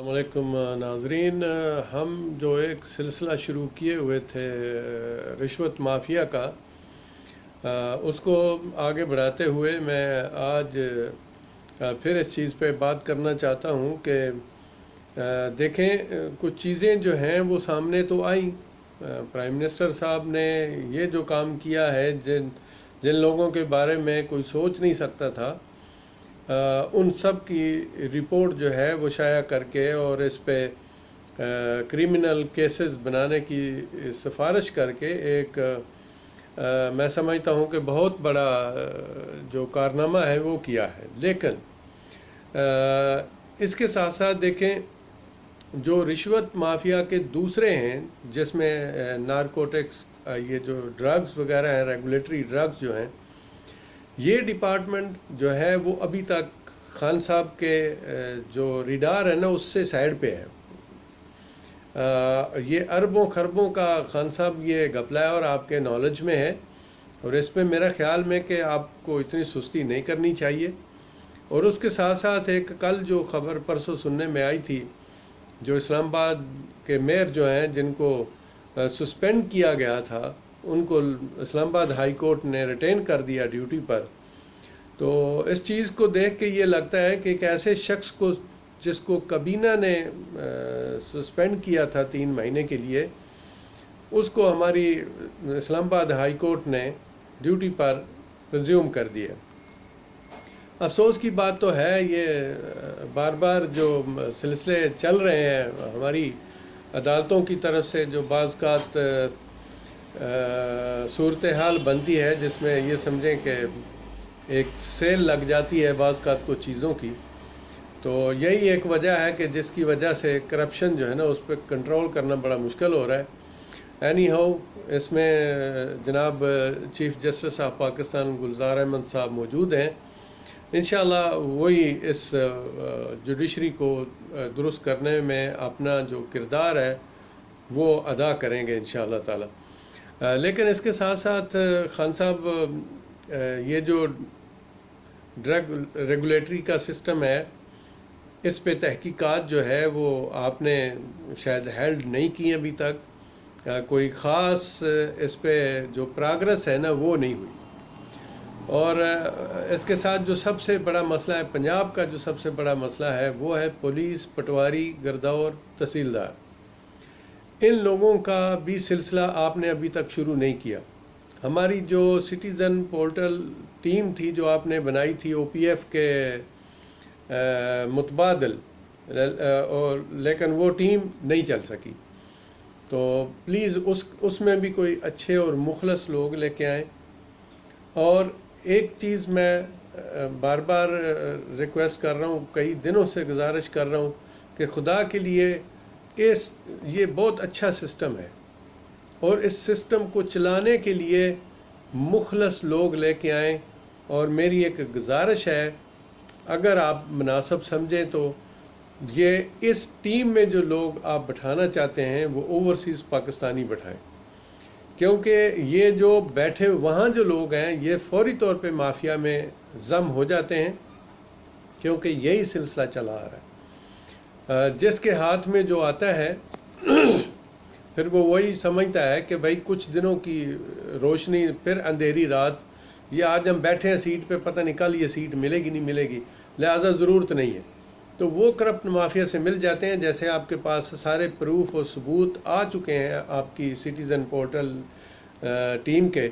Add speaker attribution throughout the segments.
Speaker 1: अस्सलामुअलैकुम नाज़रीन, हम जो एक सिलसिला शुरू किए हुए थे रिश्वत माफिया का, उसको आगे बढ़ाते हुए मैं आज फिर इस चीज़ पे बात करना चाहता हूँ कि देखें, कुछ चीज़ें जो हैं वो सामने तो आई। प्राइम मिनिस्टर साहब ने ये जो काम किया है, जिन जिन लोगों के बारे में कोई सोच नहीं सकता था, उन सब की रिपोर्ट जो है वो शाया करके और इस पे क्रिमिनल केसेस बनाने की सिफारिश करके एक मैं समझता हूँ कि बहुत बड़ा जो कारनामा है वो किया है। लेकिन इसके साथ साथ देखें, जो रिश्वत माफिया के दूसरे हैं जिसमें नारकोटिक्स, ये जो ड्रग्स वगैरह हैं, रेगुलेटरी ड्रग्स जो हैं, ये डिपार्टमेंट जो है वो अभी तक खान साहब के जो रिडार है ना उससे साइड पे है। ये अरबों खरबों का खान साहब ये घपला है और आपके नॉलेज में है, और इस पे मेरा ख्याल में कि आपको इतनी सुस्ती नहीं करनी चाहिए। और उसके साथ साथ एक कल जो खबर परसों सुनने में आई थी, जो इस्लामाबाद के मेयर जो हैं जिनको सस्पेंड किया गया था, उनको इस्लामाबाद हाई कोर्ट ने रिटेन कर दिया ड्यूटी पर। तो इस चीज़ को देख के ये लगता है कि एक ऐसे शख्स को जिसको कबीना ने सस्पेंड किया था 3 महीने के लिए, उसको हमारी इस्लामाबाद हाई कोर्ट ने ड्यूटी पर रिज्यूम कर दिया। अफसोस की बात तो है, ये बार बार जो सिलसिले चल रहे हैं हमारी अदालतों की तरफ से, जो बाज़ सूरत हाल बनती है जिसमें ये समझें कि एक सेल लग जाती है बाज़ को चीज़ों की, तो यही एक वजह है कि जिसकी वजह से करप्शन जो है ना उस पर कंट्रोल करना बड़ा मुश्किल हो रहा है। एनी हाउ, इसमें जनाब चीफ जस्टिस ऑफ पाकिस्तान गुलजार अहमद साहब मौजूद हैं। इंशाल्लाह वही इस जुडिशरी को दुरुस्त करने में अपना जो किरदार है वो अदा करेंगे इंशाल्लाह ताला। लेकिन इसके साथ साथ खान साहब, ये जो ड्रग रेगुलेटरी का सिस्टम है, इस पे तहकीकात जो है वो आपने शायद हेल्ड नहीं की अभी तक। कोई ख़ास इस पे जो प्रोग्रेस है ना वो नहीं हुई। और इसके साथ जो सबसे बड़ा मसला है, पंजाब का जो सबसे बड़ा मसला है, वो है पुलिस, पटवारी, गिरदौर, तहसीलदार। इन लोगों का भी सिलसिला आपने अभी तक शुरू नहीं किया। हमारी जो सिटीज़न पोर्टल टीम थी जो आपने बनाई थी OPF के मुतबादल, और लेकिन वो टीम नहीं चल सकी। तो प्लीज़ उसमें भी कोई अच्छे और मुखलस लोग लेके आएँ। और एक चीज़ मैं बार बार रिक्वेस्ट कर रहा हूँ, कई दिनों से गुजारिश कर रहा हूँ कि खुदा के लिए ये बहुत अच्छा सिस्टम है, और इस सिस्टम को चलाने के लिए मुखलस लोग लेके आएँ। और मेरी एक गुजारिश है, अगर आप मुनासिब समझें तो ये इस टीम में जो लोग आप बैठाना चाहते हैं वो ओवरसीज़ पाकिस्तानी बैठाएं, क्योंकि ये जो बैठे वहाँ जो लोग हैं ये फौरी तौर पे माफिया में जम हो जाते हैं, क्योंकि यही सिलसिला चला आ रहा है। जिसके हाथ में जो आता है फिर वो वही समझता है कि भाई कुछ दिनों की रोशनी फिर अंधेरी रात, ये आज हम बैठे हैं सीट पे, पता नहीं कल ये सीट मिलेगी नहीं मिलेगी, लिहाजा ज़रूरत नहीं है। तो वो करप्ट माफिया से मिल जाते हैं। जैसे आपके पास सारे प्रूफ और सबूत आ चुके हैं आपकी सिटीज़न पोर्टल टीम के,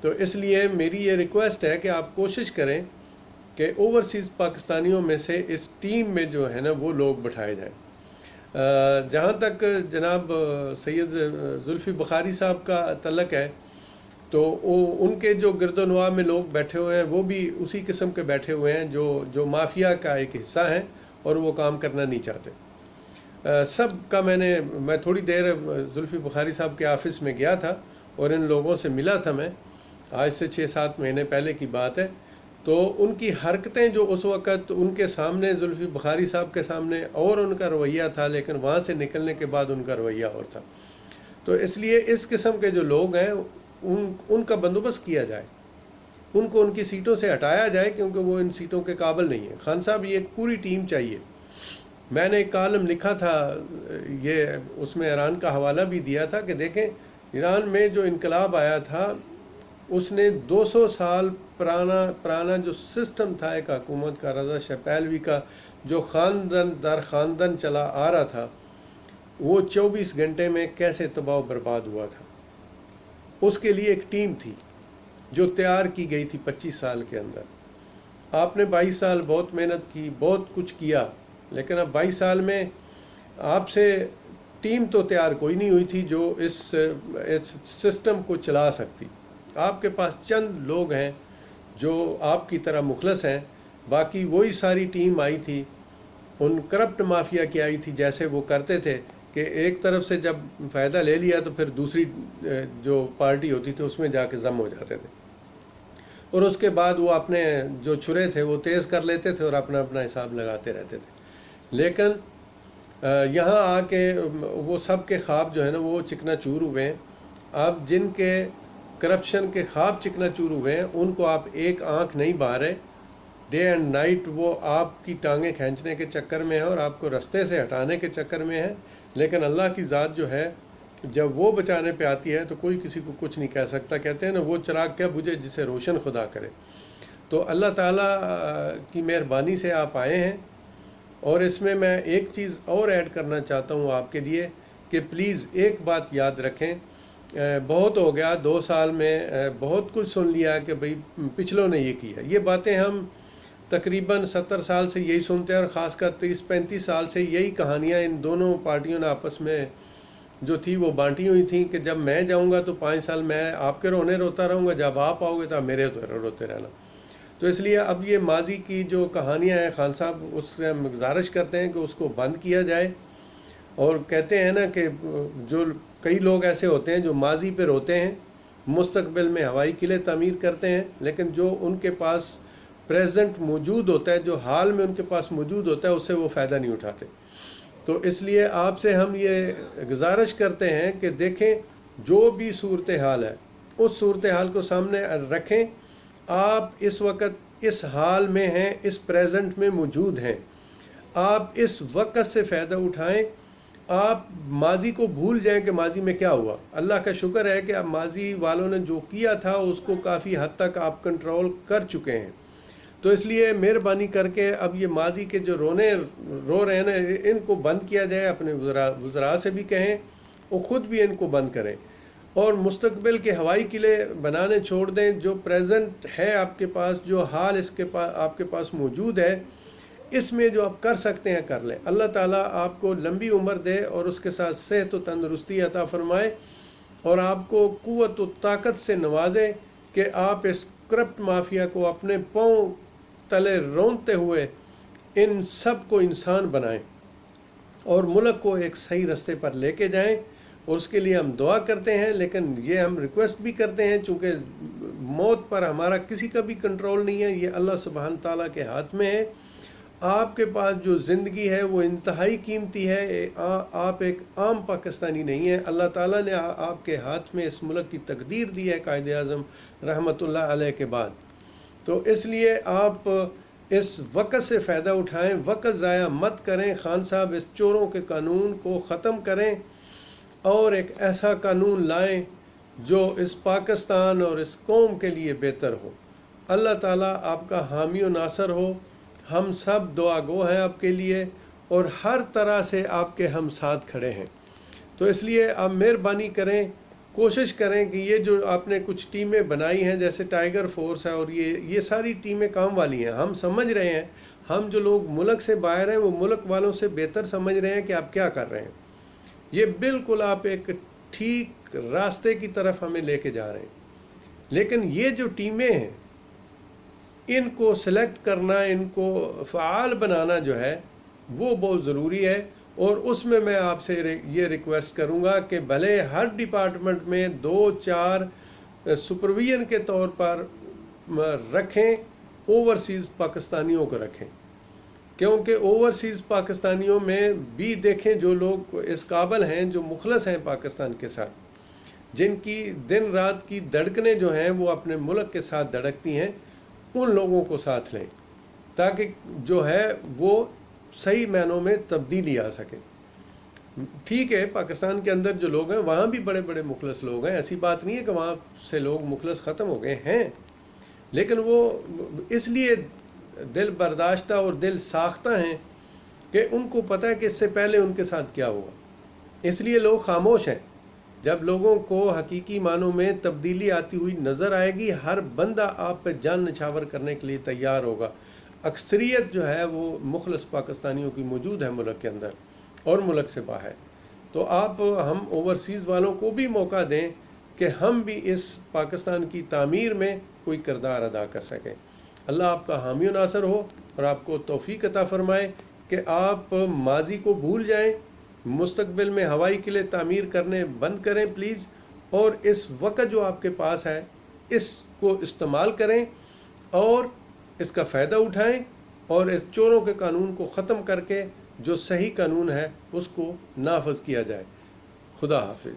Speaker 1: तो इसलिए मेरी ये रिक्वेस्ट है कि आप कोशिश करें कि ओवरसीज़ पाकिस्तानियों में से इस टीम में जो है ना वो लोग बैठाए जाएँ। जहाँ तक जनाब सैयद जुल्फ़ी बुखारी साहब का तल्लक है, तो उनके जो गिरदोनवा में लोग बैठे हुए हैं वो भी उसी किस्म के बैठे हुए हैं जो माफिया का एक हिस्सा हैं और वो काम करना नहीं चाहते। सब का मैं थोड़ी देर जुल्फ़ी बुखारी साहब के ऑफिस में गया था और इन लोगों से मिला था। मैं आज से 6-7 महीने पहले की बात है। तो उनकी हरकतें जो उस वक़्त उनके सामने, जुल्फ़ी बुखारी साहब के सामने और उनका रवैया था, लेकिन वहाँ से निकलने के बाद उनका रवैया और था। तो इसलिए इस किस्म के जो लोग हैं उनका बंदोबस्त किया जाए, उनको उनकी सीटों से हटाया जाए, क्योंकि वो इन सीटों के काबिल नहीं है। खान साहब, ये एक पूरी टीम चाहिए मैंने एक कॉलम लिखा था, ये उसमें ईरान का हवाला भी दिया था कि देखें ईरान में जो इनकलाब आया था उसने 200 साल पुराना जो सिस्टम था एक हुकूमत का, रज़ा शाह पहलवी का, जो ख़ानदान दर ख़ानदान चला आ रहा था, वो 24 घंटे में कैसे तबाह बर्बाद हुआ था। उसके लिए एक टीम थी जो तैयार की गई थी 25 साल के अंदर। आपने 22 साल बहुत मेहनत की, बहुत कुछ किया, लेकिन अब 22 साल में आपसे टीम तो तैयार कोई नहीं हुई थी जो इस सिस्टम को चला सकती। आपके पास चंद लोग हैं जो आपकी तरह मुखलस हैं, बाकी वही सारी टीम आई थी, उन करप्ट माफिया की आई थी। जैसे वो करते थे कि एक तरफ से जब फ़ायदा ले लिया तो फिर दूसरी जो पार्टी होती थी उसमें जाके जम हो जाते थे, और उसके बाद वो अपने जो छुरे थे वो तेज़ कर लेते थे और अपना अपना हिसाब लगाते रहते थे। लेकिन यहाँ आके वो सब के ख्वाब जो है ना वो चिकनाचूर हुए हैं। अब जिनके करप्शन के ख्वाब चिकनाचूर हुए हैं उनको आप एक आंख नहीं बार रहे, डे एंड नाइट वो आपकी टांगें खींचने के चक्कर में है और आपको रास्ते से हटाने के चक्कर में है। लेकिन अल्लाह की ज़ात जो है जब वो बचाने पे आती है तो कोई किसी को कुछ नहीं कह सकता। कहते हैं ना, वो चिराग क्या बुझे जिसे रोशन खुदा करे। तो अल्लाह ताला की मेहरबानी से आप आए हैं। और इसमें मैं एक चीज़ और ऐड करना चाहता हूँ आपके लिए कि प्लीज़ एक बात याद रखें, बहुत हो गया 2 साल में बहुत कुछ सुन लिया कि भाई पिछलों ने ये किया। ये बातें हम तकरीबन 70 साल से यही सुनते हैं, और ख़ासकर 30-35 साल से यही कहानियाँ इन दोनों पार्टियों ने आपस में जो थी वो बांटी हुई थी कि जब मैं जाऊँगा तो 5 साल मैं आपके रोने रोता रहूँगा, जब आप आओगे तो आप मेरे रोते रहना। तो इसलिए अब ये माजी की जो कहानियाँ हैं खान साहब, उससे हम गुजारिश करते हैं कि उसको बंद किया जाए। और कहते हैं ना कि जो कई लोग ऐसे होते हैं जो माजी पे रोते हैं, मुस्तकबिल में हवाई किले तामीर करते हैं, लेकिन जो उनके पास प्रेजेंट मौजूद होता है, जो हाल में उनके पास मौजूद होता है, उससे वो फ़ायदा नहीं उठाते। तो इसलिए आपसे हम ये गुजारिश करते हैं कि देखें जो भी सूरत हाल है उस सूरत हाल को सामने रखें। आप इस वक्त इस हाल में हैं, इस प्रेजेंट में मौजूद हैं, आप इस वक्त से फ़ायदा उठाएं। आप माजी को भूल जाएं कि माजी में क्या हुआ। अल्लाह का शुक्र है कि अब माजी वालों ने जो किया था उसको काफ़ी हद तक आप कंट्रोल कर चुके हैं। तो इसलिए मेहरबानी करके अब ये माजी के जो रो रहे हैं ना, इनको बंद किया जाए। अपने वज़रा से भी कहें, वो ख़ुद भी इनको बंद करें, और मुस्तकबिल के हवाई किले बनाने छोड़ दें। जो प्रेजेंट है आपके पास, जो हाल इसके पास आपके पास मौजूद है, इसमें जो आप कर सकते हैं कर लें। अल्लाह ताला आपको लंबी उम्र दे और उसके साथ सेहत व तंदरुस्ती अता फरमाए, और आपको क़ुव्वत व ताकत से नवाजे कि आप इस करप्ट माफिया को अपने पाँव तले रौंदते हुए इन सब को इंसान बनाएं और मुल्क को एक सही रास्ते पर लेके जाएं। और उसके लिए हम दुआ करते हैं, लेकिन ये हम रिक्वेस्ट भी करते हैं, चूँकि मौत पर हमारा किसी का भी कंट्रोल नहीं है, ये अल्लाह सुब्हान ताला के हाथ में है। आपके पास जो ज़िंदगी है वो इंतहाई कीमती है। आप एक आम पाकिस्तानी नहीं है। अल्लाह ताला ने आपके हाथ में इस मुल्क की तकदीर दी है कायदे आज़म रहमतुल्लाह अलैह के बाद। तो इसलिए आप इस वक्त से फ़ायदा उठाएं, वक्त ज़ाया मत करें। खान साहब इस चोरों के कानून को ख़त्म करें और एक ऐसा कानून लाएं जो इस पाकिस्तान और इस कौम के लिए बेहतर हो। अल्लाह ताला आपका हामी व नासर हो। हम सब दुआ गो हैं आपके लिए और हर तरह से आपके हम साथ खड़े हैं। तो इसलिए आप मेहरबानी करें, कोशिश करें कि ये जो आपने कुछ टीमें बनाई हैं जैसे टाइगर फोर्स है, और ये सारी टीमें काम वाली हैं। हम समझ रहे हैं, हम जो लोग मुल्क से बाहर हैं वो मुल्क वालों से बेहतर समझ रहे हैं कि आप क्या कर रहे हैं। ये बिल्कुल आप एक ठीक रास्ते की तरफ हमें लेके जा रहे हैं। लेकिन ये जो टीमें हैं इनको सेलेक्ट करना, इनको फ़ाल बनाना जो है वो बहुत ज़रूरी है। और उसमें मैं आपसे ये रिक्वेस्ट करूँगा कि भले हर डिपार्टमेंट में 2-4 सुपरविजन के तौर पर रखें, ओवरसीज़ पाकिस्तानियों को रखें, क्योंकि ओवरसीज़ पाकिस्तानियों में भी देखें जो लोग इस काबिल हैं, जो मुखलस हैं पाकिस्तान के साथ, जिनकी दिन रात की धड़कनें जो हैं वो अपने मुल्क के साथ धड़कती हैं, उन लोगों को साथ लें ताकि जो है वो सही मायनों में तब्दीली आ सके। ठीक है, पाकिस्तान के अंदर जो लोग हैं वहाँ भी बड़े बड़े मुखलस लोग हैं, ऐसी बात नहीं है कि वहाँ से लोग मुखलस ख़त्म हो गए हैं, लेकिन वो इसलिए दिल बर्दाश्ता और दिल साख्ता हैं कि उनको पता है कि इससे पहले उनके साथ क्या हुआ, इसलिए लोग खामोश हैं। जब लोगों को हकीकी मानों में तब्दीली आती हुई नज़र आएगी, हर बंदा आप पे जान निछावर करने के लिए तैयार होगा। अक्सरियत जो है वो मुखलस पाकिस्तानियों की मौजूद है मुल्क के अंदर और मुल्क से बाहर। तो आप हम ओवरसीज़ वालों को भी मौका दें कि हम भी इस पाकिस्तान की तामीर में कोई किरदार अदा कर सकें। अल्लाह आपका हामी नासर हो और आपको तौफीक अता फरमाए कि आप माजी को भूल जाएं, मुस्तकबिल में हवाई किले तामीर करने बंद करें प्लीज़, और इस वक्त जो आपके पास है इसको इस्तेमाल करें और इसका फ़ायदा उठाएं और इस चोरों के कानून को ख़त्म करके जो सही कानून है उसको नाफज किया जाए। खुदा हाफिज़।